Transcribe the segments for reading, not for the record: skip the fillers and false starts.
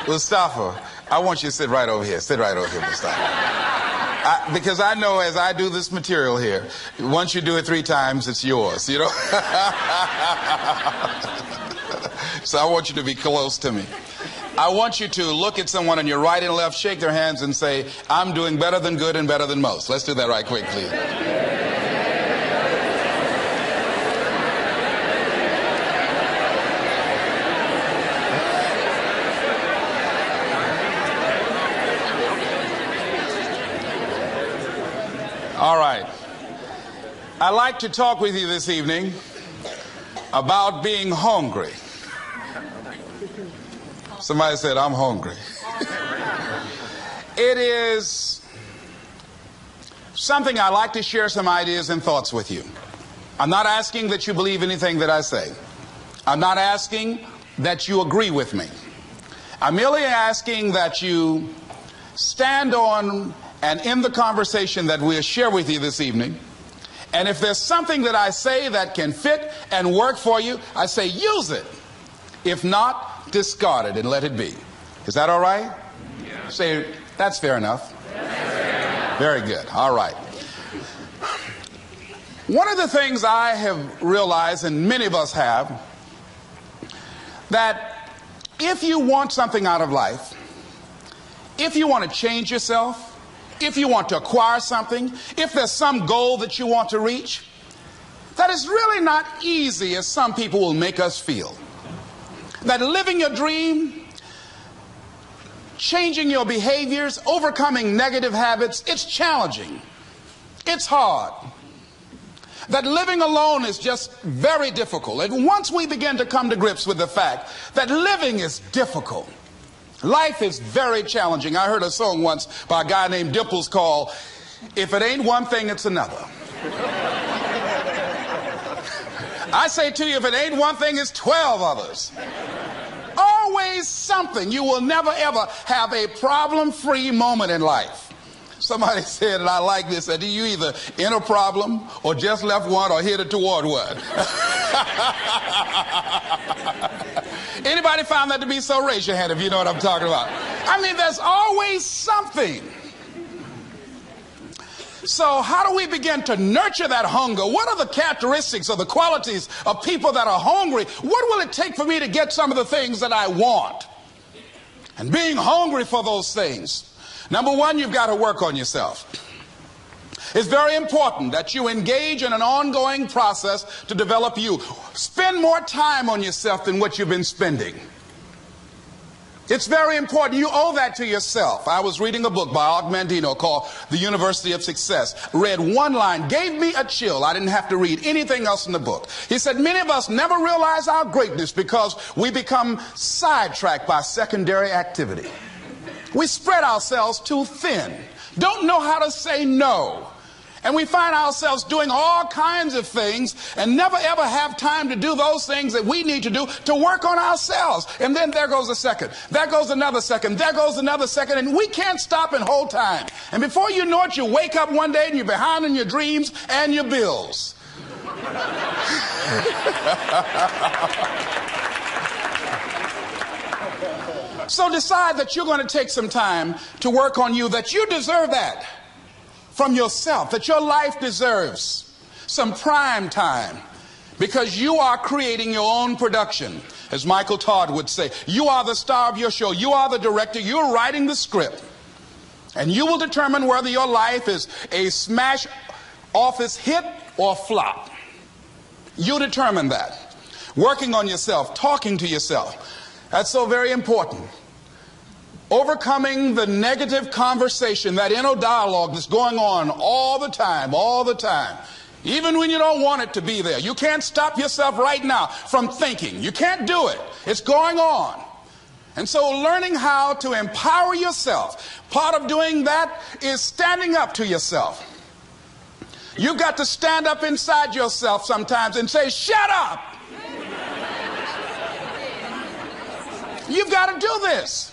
Mustafa, I want you to sit right over here. Sit right over here, Mustafa. Because I know as I do this material here, once you do it 3 times, it's yours, you know? So I want you to be close to me. I want you to look at someone on your right and left, shake their hands and say, I'm doing better than good and better than most. Let's do that right quick, please. All right. I'd like to talk with you this evening about being hungry. Somebody said, I'm hungry. It is something I like to share some ideas and thoughts with you. I'm not asking that you believe anything that I say. I'm not asking that you agree with me. I'm merely asking that you stand on and in the conversation that we'll share with you this evening. And if there's something that I say that can fit and work for you, I say use it. If not, discard it and let it be. Is that all right? Yeah. Say, that's fair enough. Very good. All right. One of the things I have realized, and many of us have, that if you want something out of life, if you want to change yourself, if you want to acquire something, if there's some goal that you want to reach, that is really not easy as some people will make us feel. That living your dream, changing your behaviors, overcoming negative habits, it's challenging. It's hard. That living alone is just very difficult. And once we begin to come to grips with the fact that living is difficult, life is very challenging. I heard a song once by a guy named Dimples called, If It Ain't One Thing, It's Another. I say to you, if it ain't one thing, it's 12 others. Always something. You will never ever have a problem-free moment in life. Somebody said, and I like this, that you either in a problem or just left one or headed toward one. Anybody found that to be so? Raise your hand if you know what I'm talking about. I mean, there's always something. So how do we begin to nurture that hunger? What are the characteristics or the qualities of people that are hungry? What will it take for me to get some of the things that I want? And being hungry for those things. Number one, you've got to work on yourself. It's very important that you engage in an ongoing process to develop you. Spend more time on yourself than what you've been spending. It's very important. You owe that to yourself. I was reading a book by Og Mandino called The University of Success. Read one line, gave me a chill. I didn't have to read anything else in the book. He said, many of us never realize our greatness because we become sidetracked by secondary activity. We spread ourselves too thin. Don't know how to say no. And we find ourselves doing all kinds of things and never ever have time to do those things that we need to do to work on ourselves. And then there goes a second. There goes another second. There goes another second. And we can't stop and hold time. And before you know it, you wake up one day and you're behind on your dreams and your bills. So decide that you're going to take some time to work on you, that you deserve that. From yourself, that your life deserves some prime time because you are creating your own production. As Michael Todd would say, you are the star of your show. You are the director. You're writing the script. And you will determine whether your life is a smash office hit or flop. You determine that. Working on yourself, talking to yourself. That's so very important. Overcoming the negative conversation, that inner dialogue that's going on all the time, even when you don't want it to be there. You can't stop yourself right now from thinking. You can't do it. It's going on. And so learning how to empower yourself, part of doing that is standing up to yourself. You've got to stand up inside yourself sometimes and say, shut up. You've got to do this.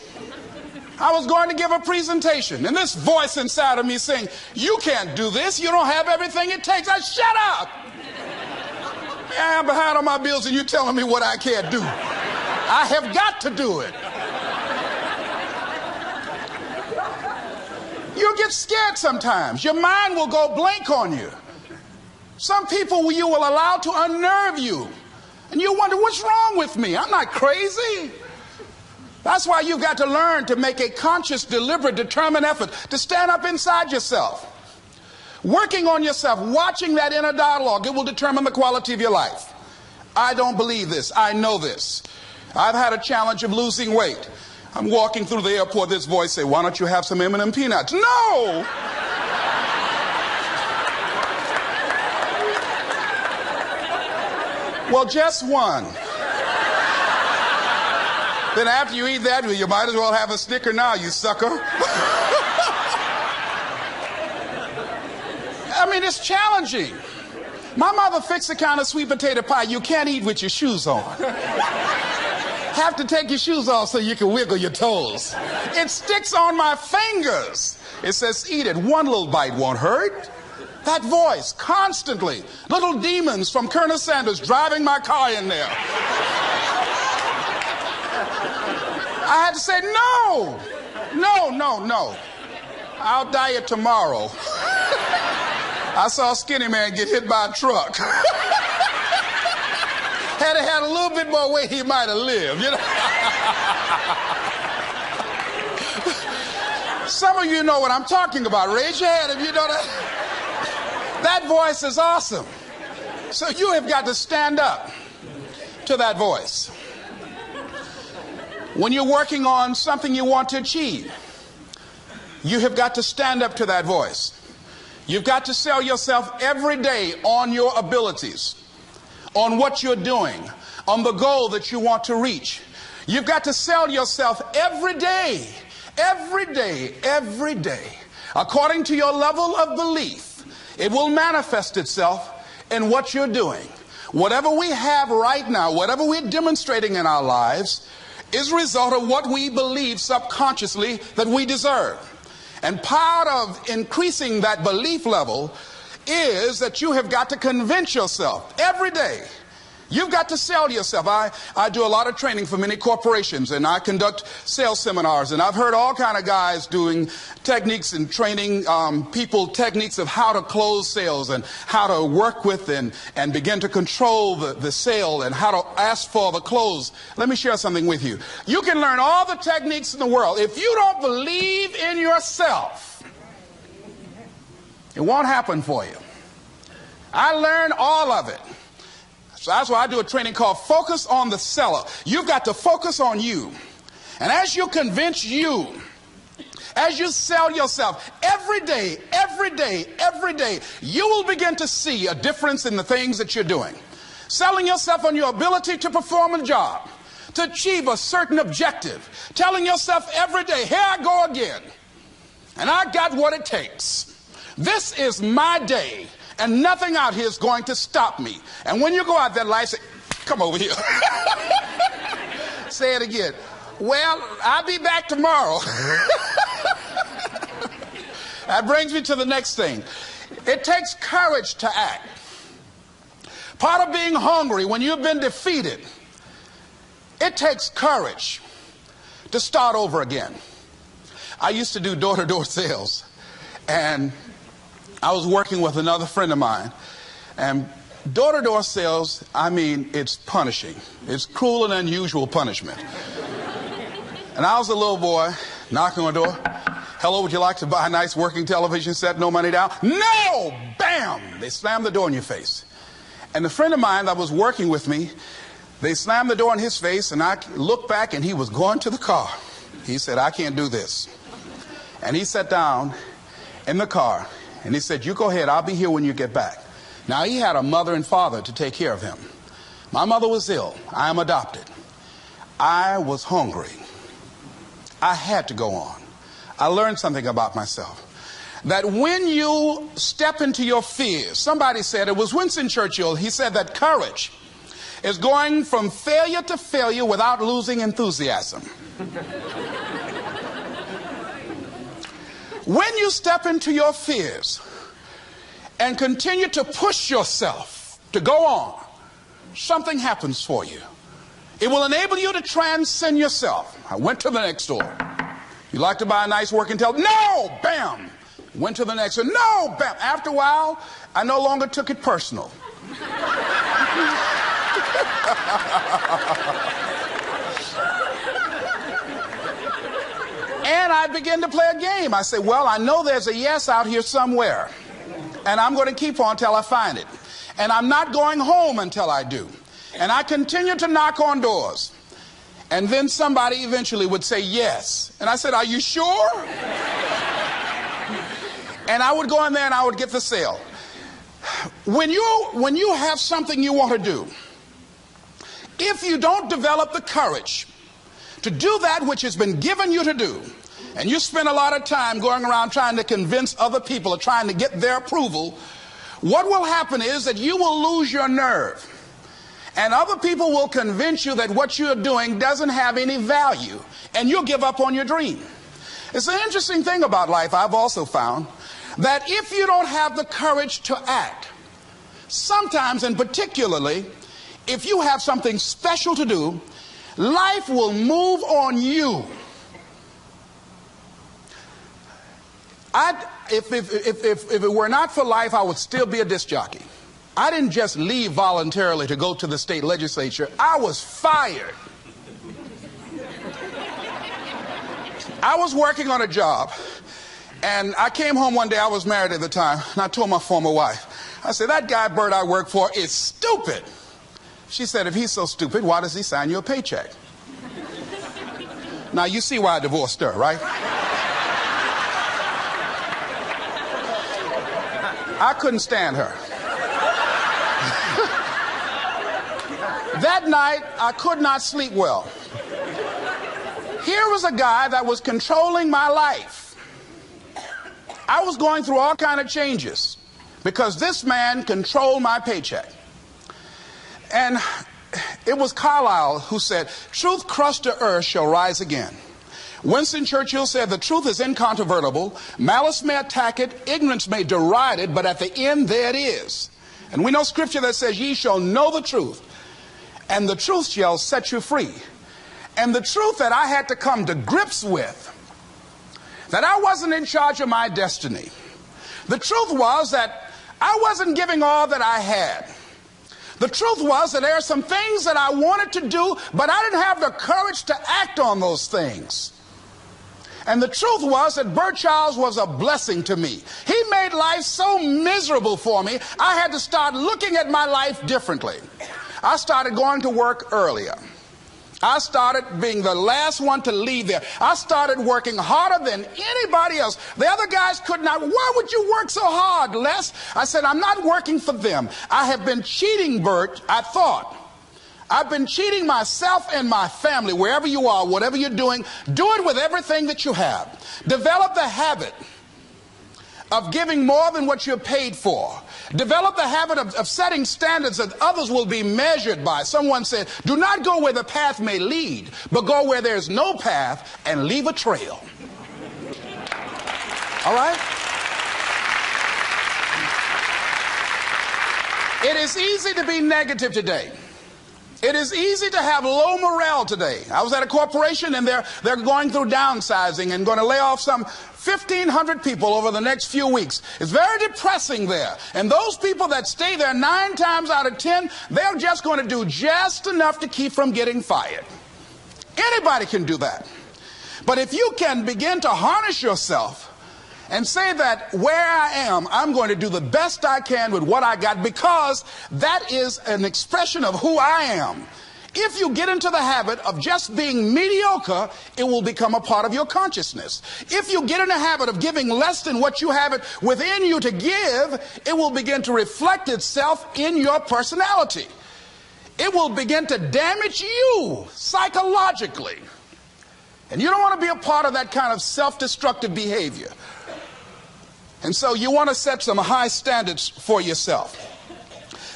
I was going to give a presentation, and this voice inside of me saying, you can't do this. You don't have everything it takes. I shut up. I'm behind on my bills, and you're telling me what I can't do. I have got to do it. get scared sometimes. Your mind will go blank on you. Some people you will allow to unnerve you. And you wonder, what's wrong with me? I'm not crazy. That's why you've got to learn to make a conscious, deliberate, determined effort to stand up inside yourself. Working on yourself, watching that inner dialogue, it will determine the quality of your life. I don't believe this. I know this. I've had a challenge of losing weight. I'm walking through the airport, this voice say, why don't you have some M&M peanuts? No! Well, just one. Then after you eat that, you might as well have a Snicker now, you sucker. I mean, it's challenging. My mother fixed the kind of sweet potato pie you can't eat with your shoes on. Have to take your shoes off so you can wiggle your toes. It sticks on my fingers. It says, eat it. One little bite won't hurt. That voice, constantly. Little demons from Colonel Sanders driving my car in there. I had to say, no. I'll diet tomorrow. I saw a skinny man get hit by a truck. Had he had a little bit more weight, he might have lived, you know. Some of you know what I'm talking about. Raise your hand if you know that. That voice is awesome. So you have got to stand up to that voice. When you're working on something you want to achieve, you have got to stand up to that voice. You've got to sell yourself every day on your abilities, on what you're doing, on the goal that you want to reach. You've got to sell yourself every day, according to your level of belief. It will manifest itself in what you're doing. Whatever we have right now, whatever we're demonstrating in our lives, is a result of what we believe subconsciously that we deserve. And part of increasing that belief level is that you have got to convince yourself every day. You've got to sell yourself. I do a lot of training for many corporations, and I conduct sales seminars, and I've heard all kind of guys doing techniques and training people techniques of how to close sales and how to work with and begin to control the sale and how to ask for the close. Let me share something with you. You can learn all the techniques in the world. If you don't believe in yourself, it won't happen for you. I learned all of it. So that's why I do a training called Focus on the Seller. You've got to focus on you. And as you convince you, as you sell yourself every day, you will begin to see a difference in the things that you're doing. Selling yourself on your ability to perform a job, to achieve a certain objective. Telling yourself every day, here I go again. And I got what it takes. This is my day. And nothing out here is going to stop me. And when you go out there, life say, come over here. Say it again. Well, I'll be back tomorrow. That brings me to the next thing. It takes courage to act. Part of being hungry when you've been defeated, it takes courage to start over again. I used to do door-to-door sales, and I was working with another friend of mine, and door-to-door sales, I mean, it's punishing. It's cruel and unusual punishment. And I was a little boy knocking on the door. Hello, would you like to buy a nice working television set? No money down? No! Bam! They slammed the door in your face. And the friend of mine that was working with me, they slammed the door in his face, and I looked back, and he was going to the car. He said, I can't do this. And he sat down in the car. And he said, you go ahead, I'll be here when you get back. Now, he had a mother and father to take care of him. My mother was ill. I am adopted. I was hungry. I had to go on. I learned something about myself. That when you step into your fears, somebody said, it was Winston Churchill, he said that courage is going from failure to failure without losing enthusiasm. When you step into your fears and continue to push yourself to go on, something happens for you. It will enable you to transcend yourself. I went to the next door. You like to buy a nice working television? No! Bam! Went to the next one. No, bam. After a while, I no longer took it personal. And I began to play a game. I said, well, I know there's a yes out here somewhere. And I'm going to keep on till I find it. And I'm not going home until I do. And I continue to knock on doors. And then somebody eventually would say yes. And I said, are you sure? And I would go in there and I would get the sale. When you have something you want to do, if you don't develop the courage to do that which has been given you to do, and you spend a lot of time going around trying to convince other people or trying to get their approval, what will happen is that you will lose your nerve. And other people will convince you that what you're doing doesn't have any value, and you'll give up on your dream. It's an interesting thing about life, I've also found, that if you don't have the courage to act, sometimes and particularly if you have something special to do, life will move on you. If it were not for life, I would still be a disc jockey. I didn't just leave voluntarily to go to the state legislature. I was fired. I was working on a job, and I came home one day. I was married at the time, and I told my former wife, I said, that guy Bert I work for is stupid. She said, if he's so stupid, why does he sign you a paycheck? Now, you see why I divorced her, right? I couldn't stand her. That night, I could not sleep well. Here was a guy that was controlling my life. I was going through all kinds of changes because this man controlled my paycheck. And it was Carlyle who said, truth crushed to earth shall rise again. Winston Churchill said, the truth is incontrovertible. Malice may attack it, ignorance may deride it, but at the end there it is. And we know scripture that says, ye shall know the truth, and the truth shall set you free. And the truth that I had to come to grips with, that I wasn't in charge of my destiny. The truth was that I wasn't giving all that I had. The truth was that there are some things that I wanted to do, but I didn't have the courage to act on those things. And the truth was that Bert Childs was a blessing to me. He made life so miserable for me, I had to start looking at my life differently. I started going to work earlier. I started being the last one to leave there. I started working harder than anybody else. The other guys could not. Why would you work so hard, Les? I said, I'm not working for them. I have been cheating, Bert, I thought. I've been cheating myself and my family. Wherever you are, whatever you're doing, do it with everything that you have. Develop the habit of giving more than what you're paid for. Develop the habit of setting standards that others will be measured by. Someone said, do not go where the path may lead, but go where there's no path and leave a trail. All right? It is easy to be negative today. It is easy to have low morale today. I was at a corporation and they're going through downsizing and going to lay off some 1,500 people over the next few weeks. It's very depressing there. And those people that stay there 9 times out of 10, they're just going to do just enough to keep from getting fired. Anybody can do that. But if you can begin to harness yourself and say that where I am, I'm going to do the best I can with what I got, because that is an expression of who I am. If you get into the habit of just being mediocre, it will become a part of your consciousness. If you get in the habit of giving less than what you have it within you to give, it will begin to reflect itself in your personality. It will begin to damage you psychologically. And you don't want to be a part of that kind of self-destructive behavior. And so you want to set some high standards for yourself.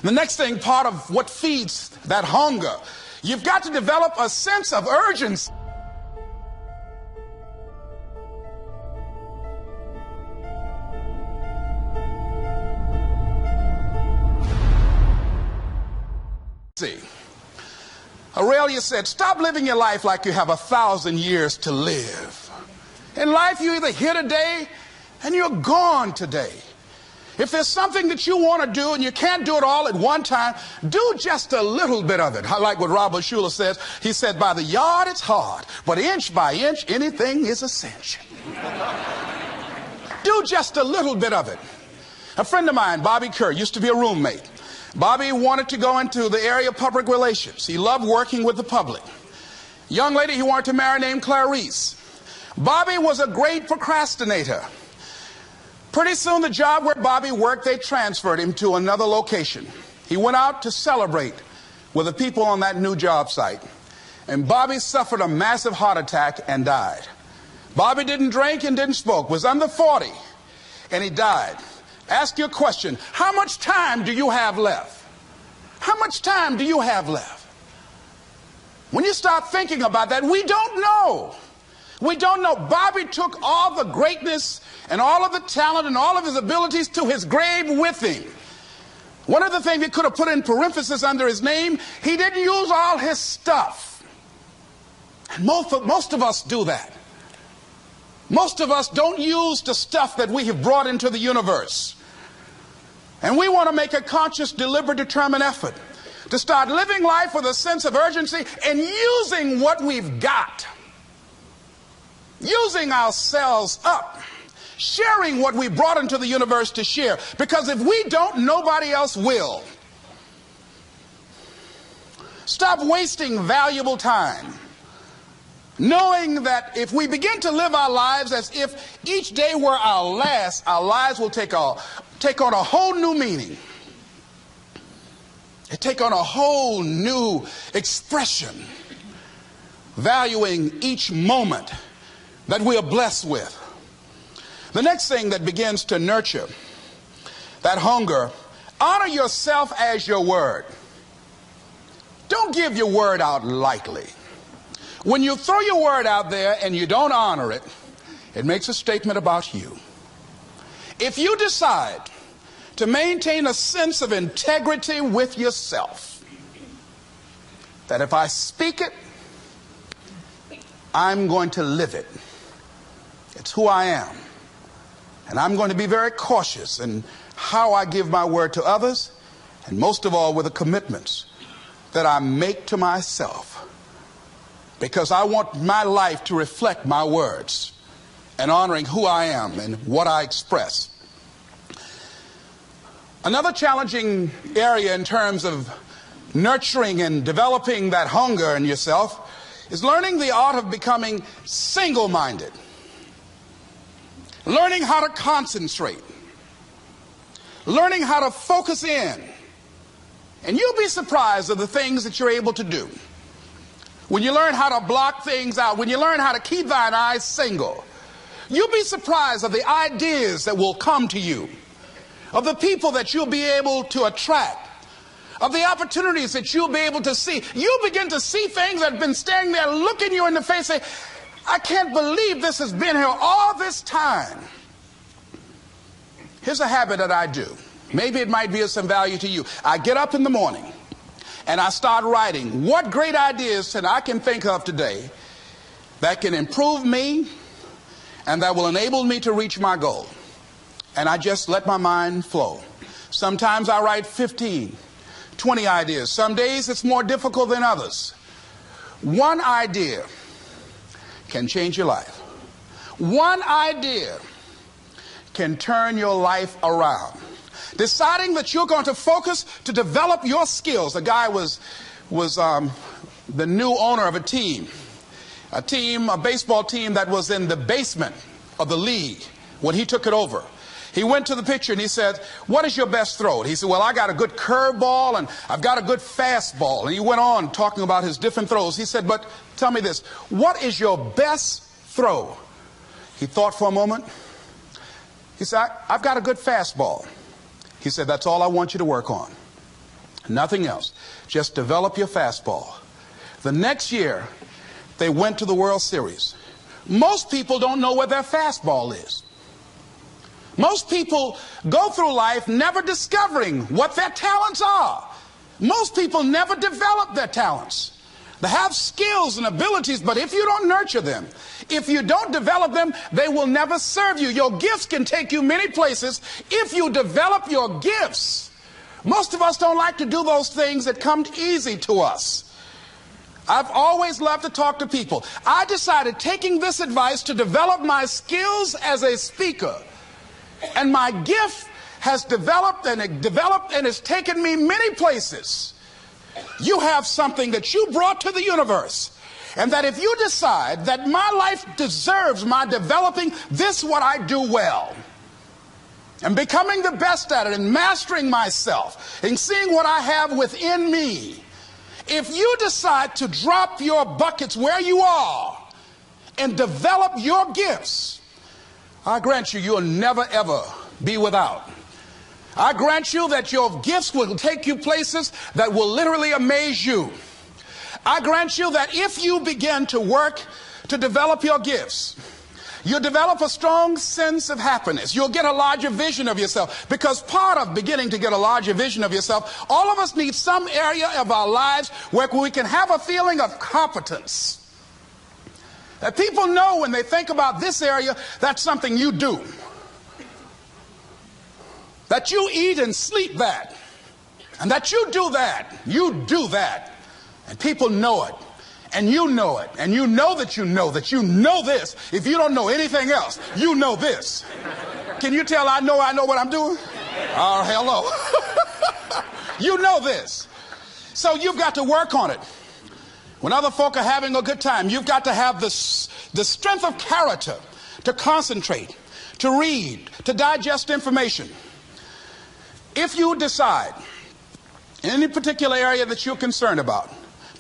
The next thing, part of what feeds that hunger, you've got to develop a sense of urgency. Aurelia said, stop living your life like you have 1,000 years to live. In life, you're either here today and you're gone today. If there's something that you want to do and you can't do it all at one time, do just a little bit of it. I like what Robert Schuller says. He said, by the yard it's hard, but inch by inch anything is a cinch. Do just a little bit of it. A friend of mine, Bobby Kerr, used to be a roommate. Bobby wanted to go into the area of public relations. He loved working with the public. Young lady he wanted to marry named Clarice. Bobby was a great procrastinator. Pretty soon the job where Bobby worked, they transferred him to another location. He went out to celebrate with the people on that new job site. And Bobby suffered a massive heart attack and died. Bobby didn't drink and didn't smoke, was under 40, and he died. Ask your question, how much time do you have left? How much time do you have left? When you start thinking about that, we don't know. We don't know. Bobby took all the greatness and all of the talent and all of his abilities to his grave with him. One of the things he could have put in parenthesis under his name, he didn't use all his stuff. And most of us do that. Most of us don't use the stuff that we have brought into the universe. And we want to make a conscious, deliberate, determined effort to start living life with a sense of urgency and using what we've got. Using ourselves up. Sharing what we brought into the universe to share. Because if we don't, nobody else will. Stop wasting valuable time. Knowing that if we begin to live our lives as if each day were our last, our lives will take on a whole new meaning. It take on a whole new expression. Valuing each moment that we are blessed with. The next thing that begins to nurture that hunger, honor yourself as your word. Don't give your word out lightly. When you throw your word out there and you don't honor it, it makes a statement about you. If you decide to maintain a sense of integrity with yourself, that if I speak it, I'm going to live it. It's who I am. And I'm going to be very cautious in how I give my word to others, and most of all with the commitments that I make to myself. Because I want my life to reflect my words and honoring who I am and what I express. Another challenging area in terms of nurturing and developing that hunger in yourself is learning the art of becoming single-minded. Learning how to concentrate. Learning how to focus in. And you'll be surprised at the things that you're able to do. When you learn how to block things out, when you learn how to keep thine eyes single, you'll be surprised at the ideas that will come to you, of the people that you'll be able to attract, of the opportunities that you'll be able to see. You'll begin to see things that have been standing there looking you in the face, say, I can't believe this has been here all this time. Here's a habit that I do. Maybe it might be of some value to you. I get up in the morning and I start writing what great ideas that I can think of today that can improve me and that will enable me to reach my goal. And I just let my mind flow. Sometimes I write 15, 20 ideas. Some days it's more difficult than others. One idea can change your life. One idea can turn your life around. Deciding that you're going to focus to develop your skills. A guy was the new owner of a baseball team that was in the basement of the league when he took it over. He went to the picture and he said, what is your best throw? He said, well, I got a good curveball and I've got a good fastball. And he went on talking about his different throws. He said, but tell me this, what is your best throw? He thought for a moment. He said, I've got a good fastball. He said, that's all I want you to work on. Nothing else. Just develop your fastball. The next year, they went to the World Series. Most people don't know where their fastball is. Most people go through life never discovering what their talents are. Most people never develop their talents. They have skills and abilities, but if you don't nurture them, if you don't develop them, they will never serve you. Your gifts can take you many places if you develop your gifts. Most of us don't like to do those things that come easy to us. I've always loved to talk to people. I decided, taking this advice, to develop my skills as a speaker. And my gift has developed and it's taken me many places. You have something that you brought to the universe, and that if you decide that my life deserves my developing this, what I do well, and becoming the best at it, and mastering myself, and seeing what I have within me, if you decide to drop your buckets where you are and develop your gifts, I grant you, you'll never ever be without. I grant you that your gifts will take you places that will literally amaze you. I grant you that if you begin to work to develop your gifts, you'll develop a strong sense of happiness. You'll get a larger vision of yourself. Because part of beginning to get a larger vision of yourself, all of us need some area of our lives where we can have a feeling of competence. That people know when they think about this area, that's something you do. That you eat and sleep that. And that you do that. You do that. And people know it. And you know it. And you know that you know this. If you don't know anything else, you know this. Can you tell I know what I'm doing? Oh, hello. You know this. So you've got to work on it. When other folk are having a good time, you've got to have the strength of character to concentrate, to read, to digest information. If you decide in any particular area that you're concerned about,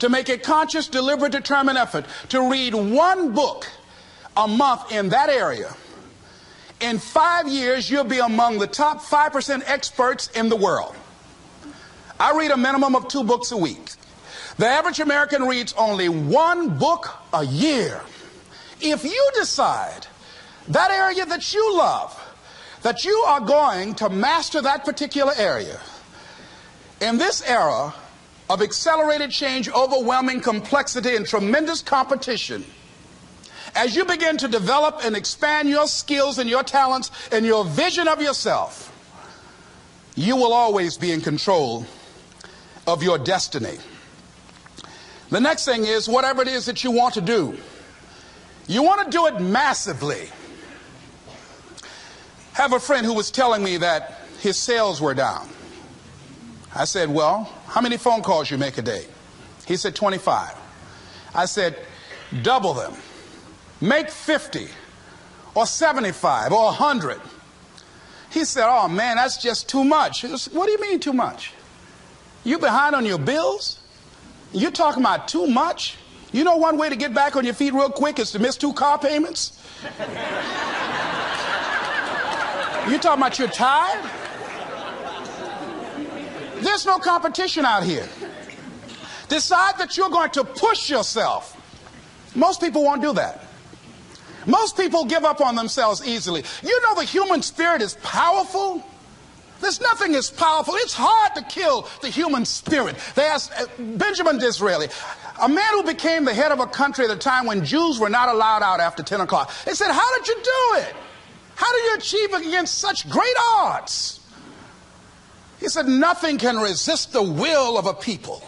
to make a conscious, deliberate, determined effort to read one book a month in that area, in 5 years, you'll be among the top 5% experts in the world. I read a minimum of 2 books a week. The average American reads only 1 book a year. If you decide that area that you love, that you are going to master that particular area, in this era of accelerated change, overwhelming complexity, and tremendous competition, as you begin to develop and expand your skills and your talents and your vision of yourself, you will always be in control of your destiny. The next thing is, whatever it is that you want to do, you want to do it massively. I have a friend who was telling me that his sales were down. I said, well, how many phone calls you make a day? He said, 25. I said, double them. Make 50 or 75 or 100. He said, oh man, that's just too much. Said, what do you mean too much? You behind on your bills? You're talking about too much? You know one way to get back on your feet real quick is to miss 2 car payments? You talking about you're tired? There's no competition out here. Decide that you're going to push yourself. Most people won't do that. Most people give up on themselves easily. You know the human spirit is powerful. There's nothing as powerful. It's hard to kill the human spirit. They asked Benjamin Disraeli, a man who became the head of a country at a time when Jews were not allowed out after 10 o'clock. They said, how did you do it? How do you achieve it against such great odds? He said, nothing can resist the will of a people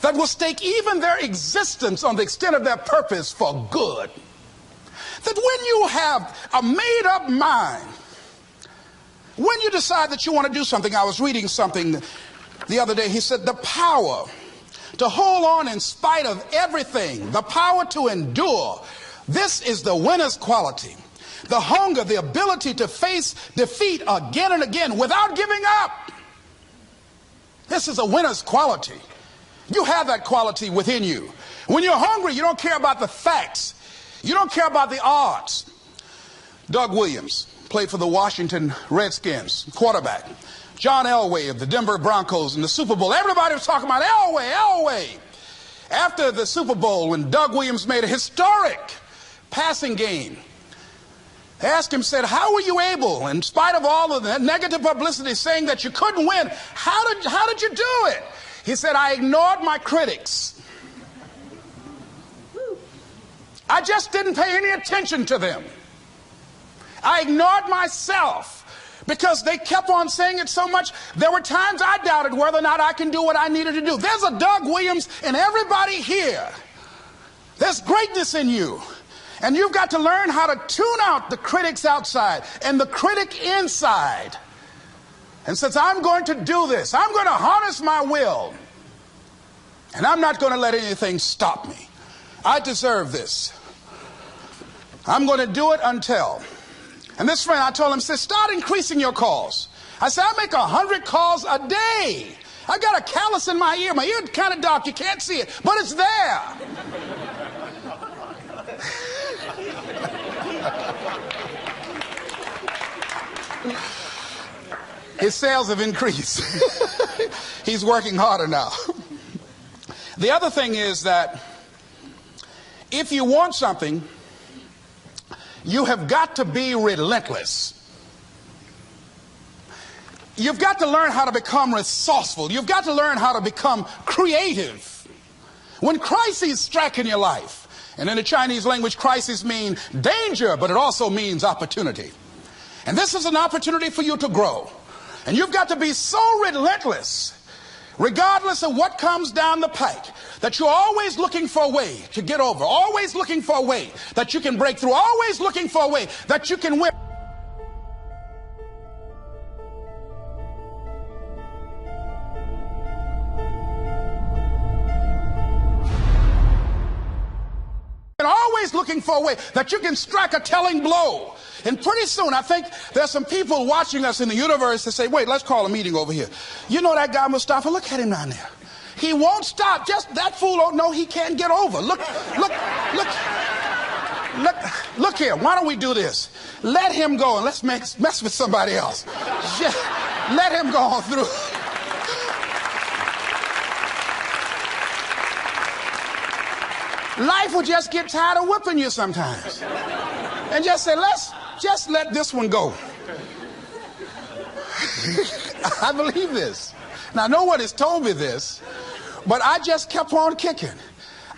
that will stake even their existence on the extent of their purpose for good. That when you have a made-up mind, when you decide that you want to do something, I was reading something the other day, he said, the power to hold on in spite of everything, the power to endure, this is the winner's quality. The hunger, the ability to face defeat again and again without giving up. This is a winner's quality. You have that quality within you. When you're hungry, you don't care about the facts. You don't care about the odds. Doug Williams played for the Washington Redskins, quarterback. John Elway of the Denver Broncos in the Super Bowl. Everybody was talking about Elway. After the Super Bowl, when Doug Williams made a historic passing game, they asked him, said, how were you able, in spite of all of the negative publicity saying that you couldn't win, how did you do it? He said, I ignored my critics. I just didn't pay any attention to them. I ignored myself because they kept on saying it so much. There were times I doubted whether or not I can do what I needed to do. There's a Doug Williams in everybody here. There's greatness in you. And you've got to learn how to tune out the critics outside and the critic inside. And since I'm going to do this, I'm going to harness my will. And I'm not going to let anything stop me. I deserve this. I'm going to do it until. And this friend, I told him, said, start increasing your calls. I said, I make 100 calls a day. I got a callus in my ear. My ear is kind of dark. You can't see it, but it's there. His sales have increased. He's working harder now. The other thing is that if you want something, you have got to be relentless. You've got to learn how to become resourceful. You've got to learn how to become creative. When crises strike in your life, and in the Chinese language, crises mean danger, but it also means opportunity. And this is an opportunity for you to grow. And you've got to be so relentless, regardless of what comes down the pike, that you're always looking for a way to get over, always looking for a way that you can break through, always looking for a way that you can win. And always looking for a way that you can strike a telling blow. And pretty soon, I think there's some people watching us in the universe that say, wait, let's call a meeting over here. You know that guy Mustafa? Look at him down there. He won't stop. Just that fool don't know he can't get over. Look here. Why don't we do this? Let him go and let's mess with somebody else. Just let him go on through. Life will just get tired of whipping you sometimes. And just say, let's just let this one go. I believe this. Now, no one has told me this, but I just kept on kicking.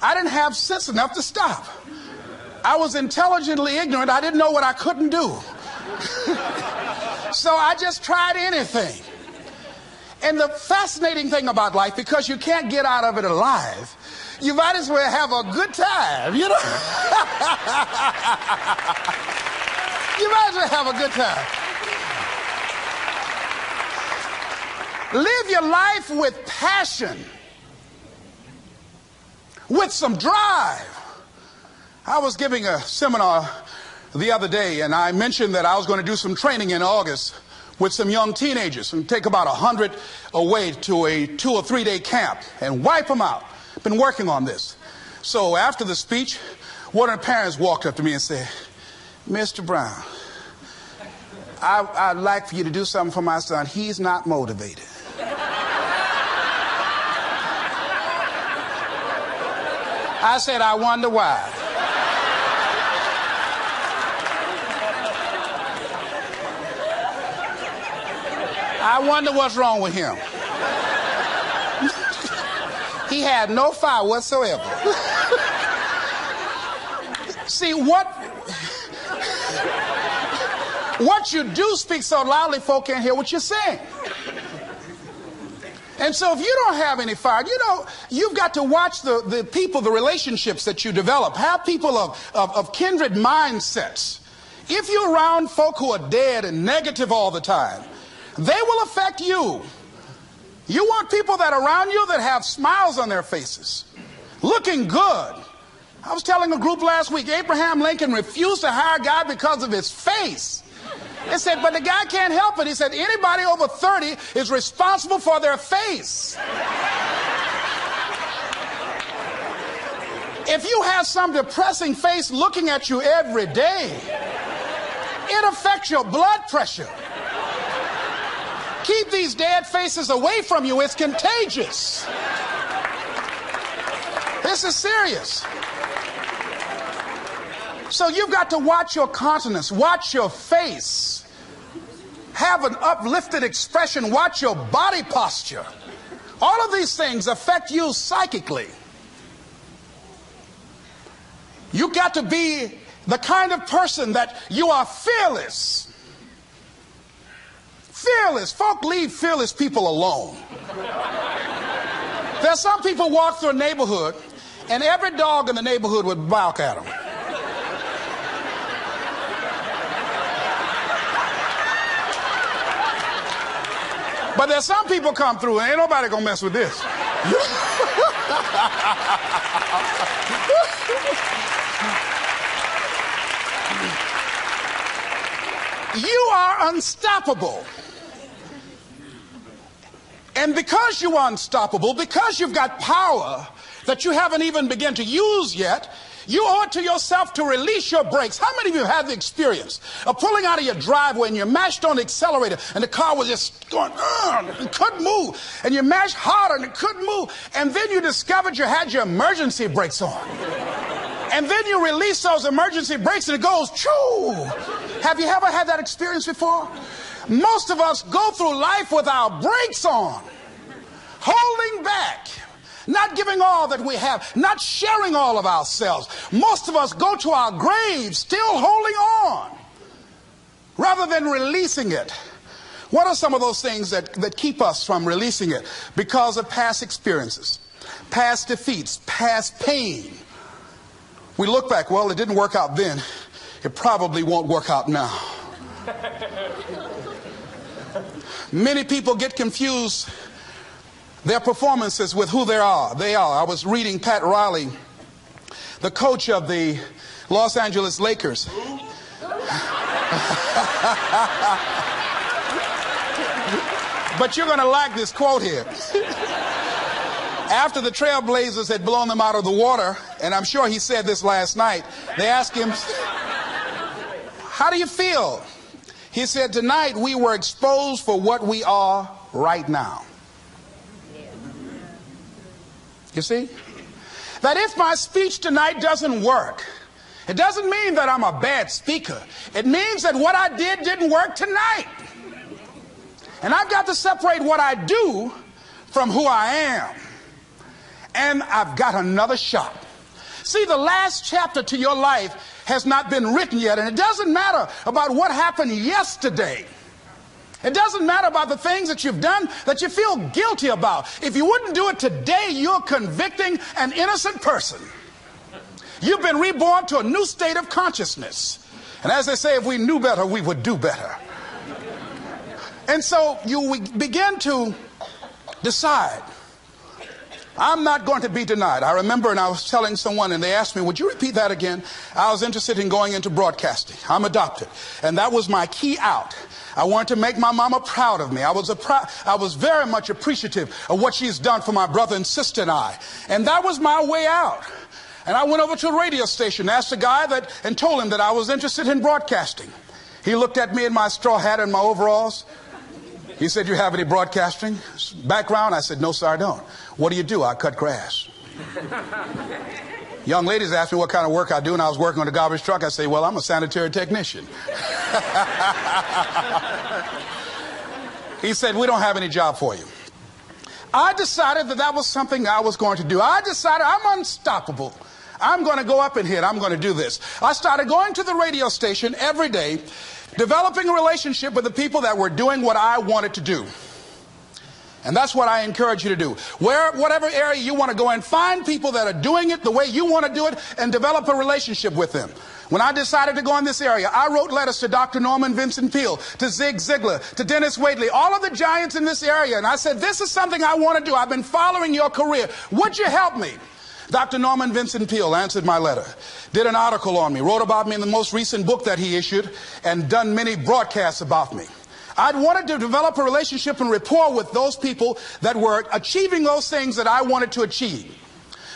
I didn't have sense enough to stop. I was intelligently ignorant. I didn't know what I couldn't do. So I just tried anything. And the fascinating thing about life, because you can't get out of it alive, you might as well have a good time, you know? You might as well have a good time. Live your life with passion, with some drive. I was giving a seminar the other day, and I mentioned that I was going to do some training in August with some young teenagers and take about 100 away to a 2 or 3 day camp and wipe them out. Been working on this. So after the speech, one of the parents walked up to me and said, Mr. Brown, I'd like for you to do something for my son. He's not motivated. I said, I wonder why. I wonder what's wrong with him. He had no fire whatsoever. See, what you do speak so loudly, folk can't hear what you're saying. And so if you don't have any fire, you know, you've got to watch the people, the relationships that you develop. Have people of kindred mindsets. If you're around folk who are dead and negative all the time, they will affect you. You want people that are around you that have smiles on their faces, looking good. I was telling a group last week, Abraham Lincoln refused to hire a guy because of his face. They said, but the guy can't help it. He said, anybody over 30 is responsible for their face. If you have some depressing face looking at you every day, it affects your blood pressure. Keep these dead faces away from you. It's contagious. This is serious. So you've got to watch your countenance, watch your face, have an uplifted expression, watch your body posture. All of these things affect you psychically. You got to be the kind of person that you are fearless. Fearless. Folk leave fearless people alone. There's some people walk through a neighborhood and every dog in the neighborhood would bark at them. But there's some people come through and ain't nobody gonna mess with this. You are unstoppable. And because you are unstoppable, because you've got power that you haven't even begun to use yet, you owe it to yourself to release your brakes. How many of you have the experience of pulling out of your driveway and you mashed on the accelerator and the car was just going, and couldn't move, and you mashed harder and it couldn't move, and then you discovered you had your emergency brakes on, and then you release those emergency brakes and it goes, choo! Have you ever had that experience before? Most of us go through life with our brakes on, holding back, not giving all that we have, not sharing all of ourselves. Most of us go to our graves still holding on rather than releasing it. What are some of those things that keep us from releasing it? Because of past experiences, past defeats, past pain. We look back, well, it didn't work out then. It probably won't work out now. Many people get confused their performances with who they are. I was reading Pat Riley, the coach of the Los Angeles Lakers. But you're going to like this quote here. After the Trailblazers had blown them out of the water, and I'm sure he said this last night, they asked him, how do you feel? He said, tonight we were exposed for what we are right now. You see? That if my speech tonight doesn't work, it doesn't mean that I'm a bad speaker. It means that what I did didn't work tonight. And I've got to separate what I do from who I am. And I've got another shot. See, the last chapter to your life has not been written yet, and it doesn't matter about what happened yesterday. It doesn't matter about the things that you've done that you feel guilty about. If you wouldn't do it today, you're convicting an innocent person. You've been reborn to a new state of consciousness. And as they say, if we knew better, we would do better. And so you begin to decide, I'm not going to be denied. I remember, and I was telling someone, and they asked me, would you repeat that again? I was interested in going into broadcasting. I'm adopted. And that was my key out. I wanted to make my mama proud of me. I was very much appreciative of what she's done for my brother and sister and I. And that was my way out. And I went over to a radio station, asked a guy and told him that I was interested in broadcasting. He looked at me in my straw hat and my overalls. He said, you have any broadcasting background? I said, no, sir, I don't. What do you do? I cut grass. Young ladies asked me what kind of work I do, and I was working on a garbage truck. I say, well, I'm a sanitary technician. He said, we don't have any job for you. I decided that was something I was going to do. I decided I'm unstoppable. I'm going to go up in here and I'm going to do this. I started going to the radio station every day, developing a relationship with the people that were doing what I wanted to do. And that's what I encourage you to do. Whatever area you want to go in, find people that are doing it the way you want to do it and develop a relationship with them. When I decided to go in this area, I wrote letters to Dr. Norman Vincent Peale, to Zig Ziglar, to Dennis Waitley, all of the giants in this area. And I said, this is something I want to do. I've been following your career. Would you help me? Dr. Norman Vincent Peale answered my letter, did an article on me, wrote about me in the most recent book that he issued, and done many broadcasts about me. I'd wanted to develop a relationship and rapport with those people that were achieving those things that I wanted to achieve.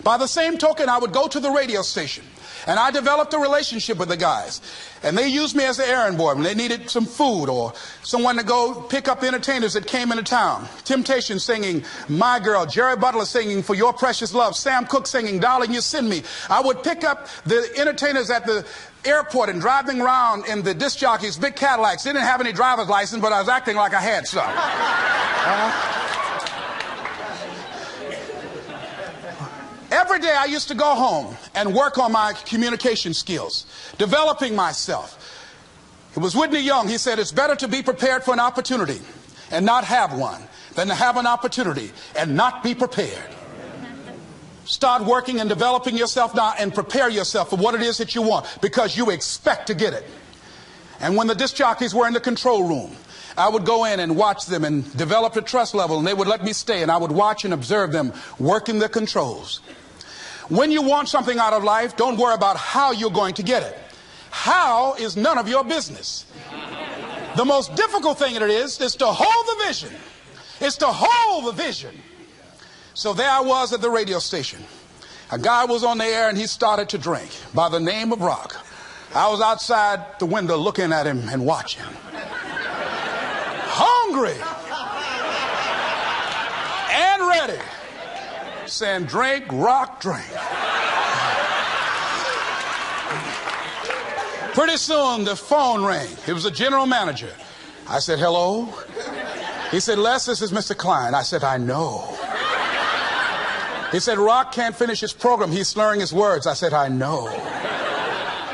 By the same token, I would go to the radio station, and I developed a relationship with the guys. And they used me as an errand boy when they needed some food or someone to go pick up entertainers that came into town. Temptation singing My Girl, Jerry Butler singing For Your Precious Love, Sam Cooke singing Darling You Send Me. I would pick up the entertainers at the airport and driving around in the disc jockeys, big Cadillacs. They didn't have any driver's license, but I was acting like I had some. Every day I used to go home and work on my communication skills, developing myself. It was Whitney Young. He said, it's better to be prepared for an opportunity and not have one than to have an opportunity and not be prepared. Start working and developing yourself now and prepare yourself for what it is that you want, because you expect to get it. And when the disc jockeys were in the control room, I would go in and watch them and develop a trust level, and they would let me stay, and I would watch and observe them working the controls. When you want something out of life, don't worry about how you're going to get it. How is none of your business. The most difficult thing that it is to hold the vision. It's to hold the vision. So there I was at the radio station. A guy was on the air and he started to drink by the name of Rock. I was outside the window looking at him and watching. Hungry and ready. Saying, drink, Rock, drink. Pretty soon the phone rang. It was the general manager. I said, hello? He said, Les, this is Mr. Klein. I said, I know. He said, Rock can't finish his program. He's slurring his words. I said, I know.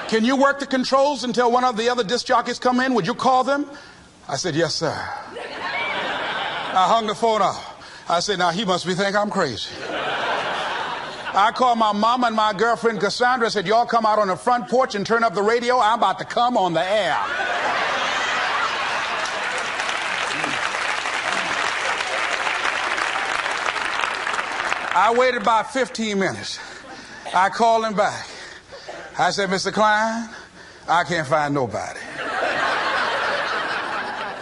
Can you work the controls until one of the other disc jockeys come in? Would you call them? I said, yes, sir. I hung the phone up. I said, now he must be thinking I'm crazy. I called my mama and my girlfriend Cassandra. I said, y'all come out on the front porch and turn up the radio. I'm about to come on the air. I waited about 15 minutes. I called him back. I said, Mr. Klein, I can't find nobody.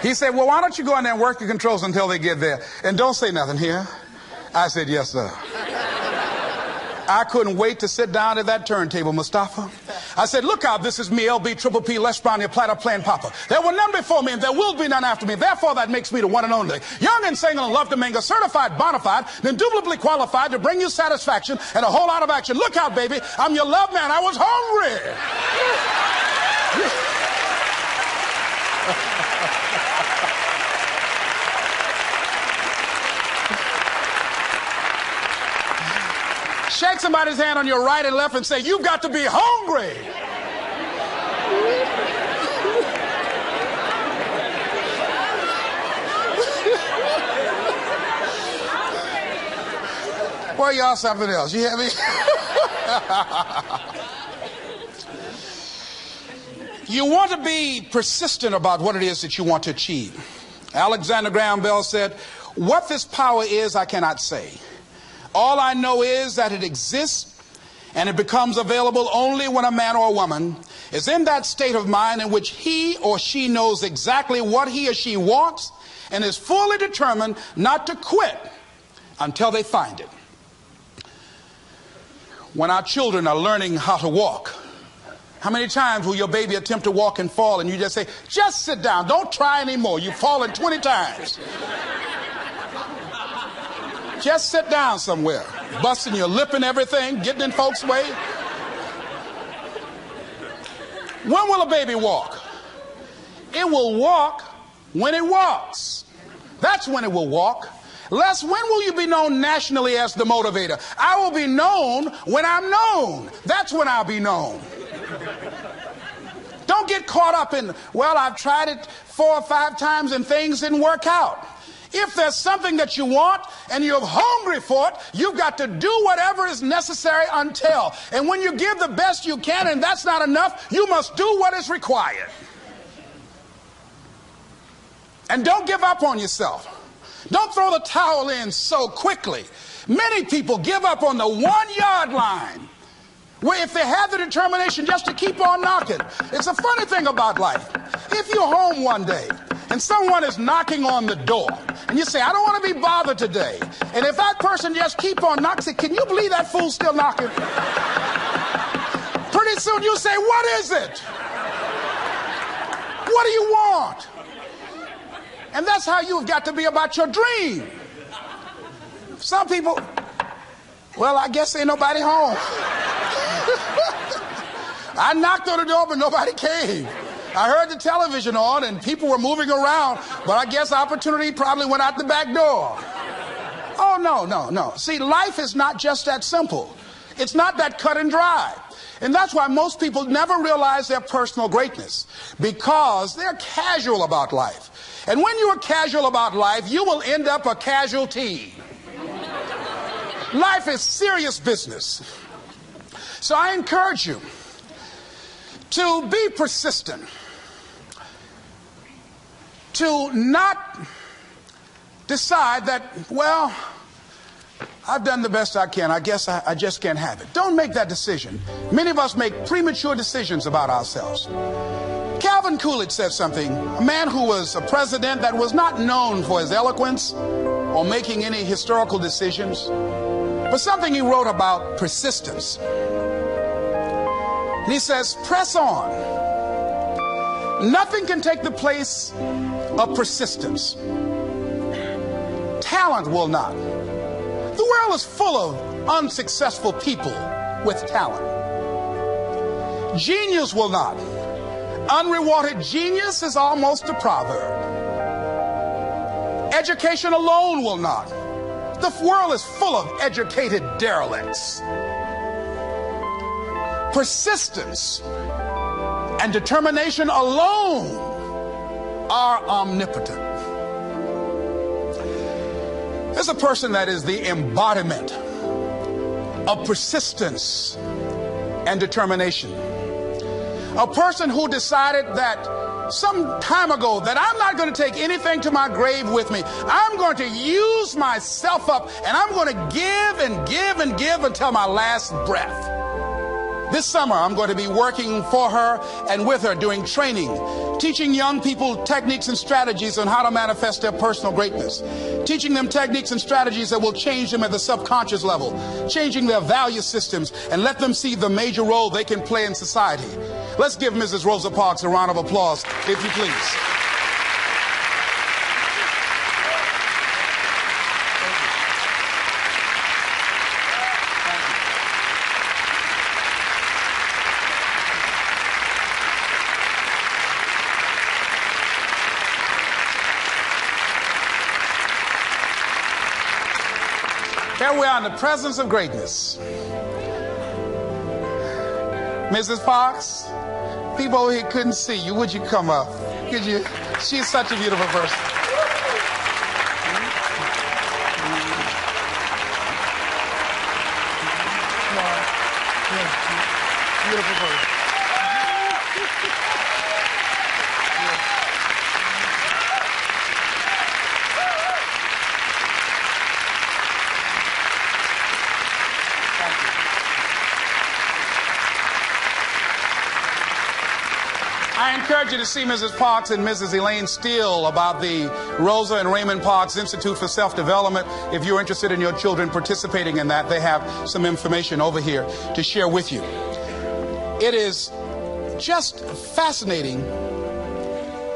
He said, well, why don't you go in there and work the controls until they get there? And don't say nothing here. I said, yes, sir. I couldn't wait to sit down at that turntable, Mustafa. I said, look out, this is me, LB, Triple P, Les Brown, your platter playing Papa. There were none before me and there will be none after me. Therefore, that makes me the one and only. Young and single and love to mingle, certified, bona fide, and indubitably qualified to bring you satisfaction and a whole lot of action. Look out, baby, I'm your love man. I was hungry. Shake somebody's hand on your right and left and say, you've got to be hungry. Well, y'all something else. You hear me? You want to be persistent about what it is that you want to achieve. Alexander Graham Bell said, what this power is, I cannot say. All I know is that it exists and it becomes available only when a man or a woman is in that state of mind in which he or she knows exactly what he or she wants and is fully determined not to quit until they find it. When our children are learning how to walk, how many times will your baby attempt to walk and fall and you just say, just sit down, don't try anymore, you've fallen 20 times. Just sit down somewhere, busting your lip and everything, getting in folks' way. When will a baby walk? It will walk when it walks. That's when it will walk. Les, when will you be known nationally as the motivator? I will be known when I'm known. That's when I'll be known. Don't get caught up in, well, I've tried it 4 or 5 times and things didn't work out. If there's something that you want and you're hungry for it, you've got to do whatever is necessary until. And when you give the best you can and that's not enough, you must do what is required. And don't give up on yourself. Don't throw the towel in so quickly. Many people give up on the 1-yard line, where if they have the determination just to keep on knocking. It's a funny thing about life. If you're home one day and someone is knocking on the door and you say, I don't want to be bothered today, and if that person just keep on knocking, say, can you believe that fool's still knocking? Pretty soon you say, what is it? What do you want? And that's how you've got to be about your dream. Some people, well, I guess ain't nobody home. I knocked on the door, but nobody came. I heard the television on and people were moving around, but I guess opportunity probably went out the back door. Oh, no. See, life is not just that simple. It's not that cut and dry. And that's why most people never realize their personal greatness, because they're casual about life. And when you are casual about life, you will end up a casualty. Life is serious business. So I encourage you to be persistent, to not decide that, well, I've done the best I can. I guess I just can't have it. Don't make that decision. Many of us make premature decisions about ourselves. Calvin Coolidge said something, a man who was a president that was not known for his eloquence or making any historical decisions, but something he wrote about persistence. And he says, press on. Nothing can take the place of persistence. Talent will not. The world is full of unsuccessful people with talent. Genius will not. Unrewarded genius is almost a proverb. Education alone will not. The world is full of educated derelicts. Persistence and determination alone are omnipotent. There's a person that is the embodiment of persistence and determination. A person who decided that some time ago that I'm not going to take anything to my grave with me. I'm going to use myself up, and I'm going to give and give and give until my last breath. This summer, I'm going to be working for her and with her doing training, teaching young people techniques and strategies on how to manifest their personal greatness, teaching them techniques and strategies that will change them at the subconscious level, changing their value systems, and let them see the major role they can play in society. Let's give Mrs. Rosa Parks a round of applause, if you please. Here we are in the presence of greatness. Mrs. Parks, people over here couldn't see you. Would you come up? Could you? She's such a beautiful person. Beautiful person. I encourage you to see Mrs. Parks and Mrs. Elaine Steele about the Rosa and Raymond Parks Institute for Self-Development. If you're interested in your children participating in that, they have some information over here to share with you. It is just fascinating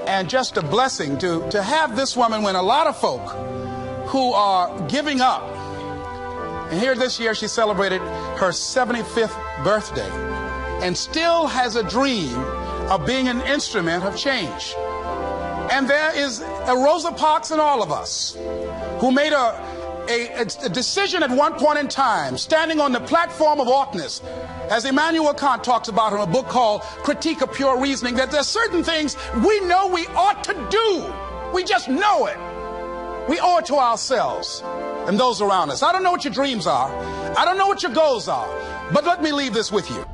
and just a blessing to have this woman when a lot of folk who are giving up. And here this year she celebrated her 75th birthday and still has a dream of being an instrument of change. And there is a Rosa Parks in all of us who made a decision at one point in time, standing on the platform of oughtness, as Immanuel Kant talks about in a book called Critique of Pure Reasoning, that there's certain things we know we ought to do. We just know it. We owe it to ourselves and those around us. I don't know what your dreams are. I don't know what your goals are. But let me leave this with you.